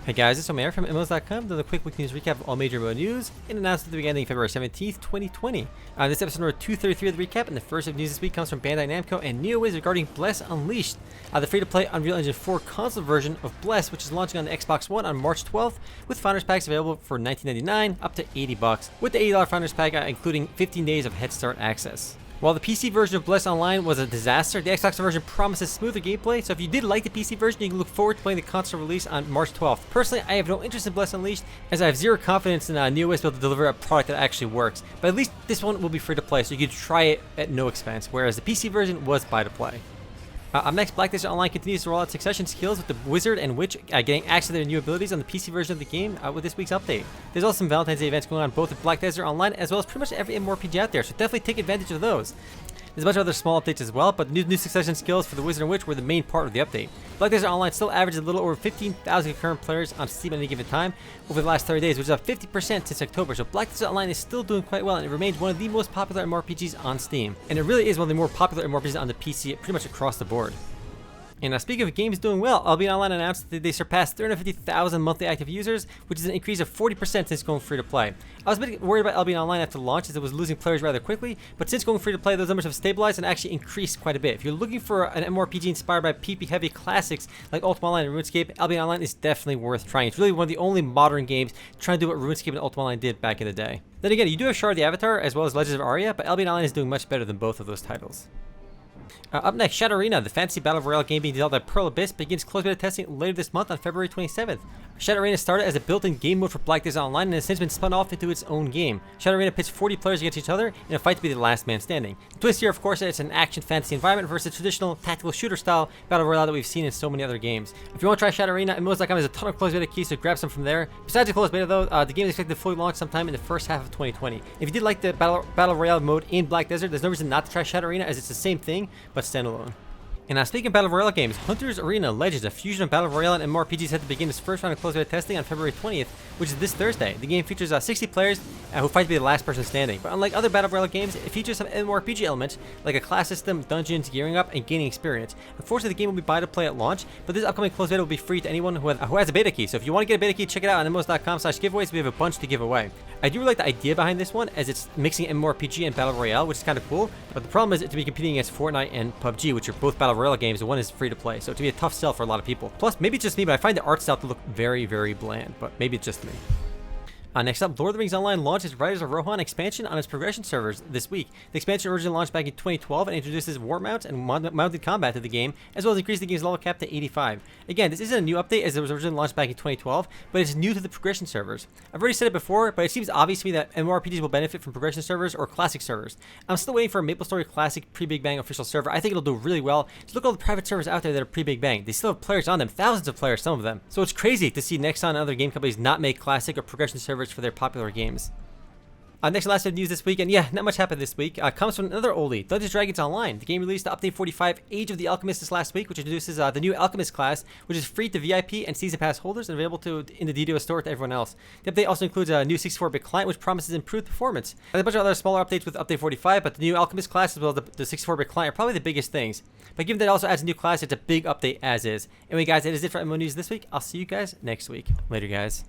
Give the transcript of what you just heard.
Hey guys, it's Omer from MMOs.com doing a quick week news recap of all major MMO news and announced at the beginning of February 17th, 2020. This episode number 233 of the recap, and the first of news this week comes from Bandai Namco and NeoWiz regarding Bless Unleashed, the free-to-play Unreal Engine 4 console version of Bless, which is launching on the Xbox One on March 12th, with Founders Packs available for $19.99 up to $80, with the $80 Founders Pack including 15 days of Head Start access. While the PC version of Bless Online was a disaster, the Xbox version promises smoother gameplay, so if you did like the PC version, you can look forward to playing the console release on March 12th. Personally, I have no interest in Bless Unleashed, as I have zero confidence in NeoWiz to be able to deliver a product that actually works, but at least this one will be free to play, so you can try it at no expense, whereas the PC version was buy to play. Up next, Black Desert Online continues to roll out succession skills with the Wizard and Witch getting access to their new abilities on the PC version of the game with this week's update. There's also some Valentine's Day events going on both with Black Desert Online as well as pretty much every MMORPG out there, so definitely take advantage of those. There's a bunch of other small updates as well, but new succession skills for the Wizard and Witch were the main part of the update. Black Desert Online still averages a little over 15,000 concurrent players on Steam at any given time over the last 30 days, which is up 50% since October, so Black Desert Online is still doing quite well, and it remains one of the most popular MMORPGs on Steam. And it really is one of the more popular MMORPGs on the PC pretty much across the board. And speaking of games doing well, Albion Online announced that they surpassed 350,000 monthly active users, which is an increase of 40% since going free to play. I was a bit worried about Albion Online after launch, as it was losing players rather quickly, but since going free to play, those numbers have stabilized and actually increased quite a bit. If you're looking for an MMORPG inspired by PP heavy classics like Ultima Online and RuneScape, Albion Online is definitely worth trying. It's really one of the only modern games trying to do what RuneScape and Ultima Online did back in the day. Then again, you do have Shard the Avatar as well as Legends of Aria, but Albion Online is doing much better than both of those titles. Up next, Shadow Arena, the fantasy battle royale game being developed by Pearl Abyss, begins closed beta testing later this month on February 27th. Shadow Arena started as a built-in game mode for Black Desert Online and has since been spun off into its own game. Shadow Arena pits 40 players against each other in a fight to be the last man standing. The twist here, of course, is it's an action fantasy environment versus traditional tactical shooter style battle royale that we've seen in so many other games. If you want to try Shadow Arena, MMOs.com has a ton of closed beta keys, so grab some from there. Besides the closed beta though, the game is expected to fully launch sometime in the first half of 2020. If you did like the battle royale mode in Black Desert, there's no reason not to try Shadow Arena, as it's the same thing, but standalone. And speaking of Battle Royale games, Hunter's Arena Legends, a fusion of Battle Royale and MMORPG, is set to begin its first round of closed beta testing on February 20th, which is this Thursday. The game features 60 players who fight to be the last person standing. But unlike other Battle Royale games, it features some MMORPG elements like a class system, dungeons, gearing up, and gaining experience. Unfortunately, the game will be buy to play at launch, but this upcoming closed beta will be free to anyone who has a beta key. So if you want to get a beta key, check it out on MMOs.com/giveaways. We have a bunch to give away. I do really like the idea behind this one, as it's mixing MMORPG and Battle Royale, which is kind of cool. But the problem is to be competing against Fortnite and PUBG, which are both Battle Royale games, and one is free to play, so it can be a tough sell for a lot of people. Plus, maybe it's just me, but I find the art style to look very, very bland, but maybe it's just me. Next up, Lord of the Rings Online launches Riders of Rohan expansion on its progression servers this week. The expansion originally launched back in 2012 and introduces war mounts and mounted combat to the game, as well as increased the game's level cap to 85. Again, this isn't a new update, as it was originally launched back in 2012, but it's new to the progression servers. I've already said it before, but it seems obvious to me that MMORPGs will benefit from progression servers or classic servers. I'm still waiting for a MapleStory Classic pre-Big Bang official server. I think it'll do really well. Just look at all the private servers out there that are pre-Big Bang. They still have players on them, thousands of players, some of them. So it's crazy to see Nexon and other game companies not make classic or progression servers for their popular games. Next last bit of news this week, and yeah, not much happened this week, comes from another oldie, Dungeons & Dragons Online. The game released the Update 45 Age of the Alchemist this last week, which introduces the new Alchemist class, which is free to VIP and Season Pass holders and available in the DDoS store to everyone else. The update also includes a new 64-bit client, which promises improved performance. There's a bunch of other smaller updates with Update 45, but the new Alchemist class as well as the 64-bit client are probably the biggest things. But given that it also adds a new class, it's a big update as is. Anyway guys, that is it for MMO News this week. I'll see you guys next week. Later guys.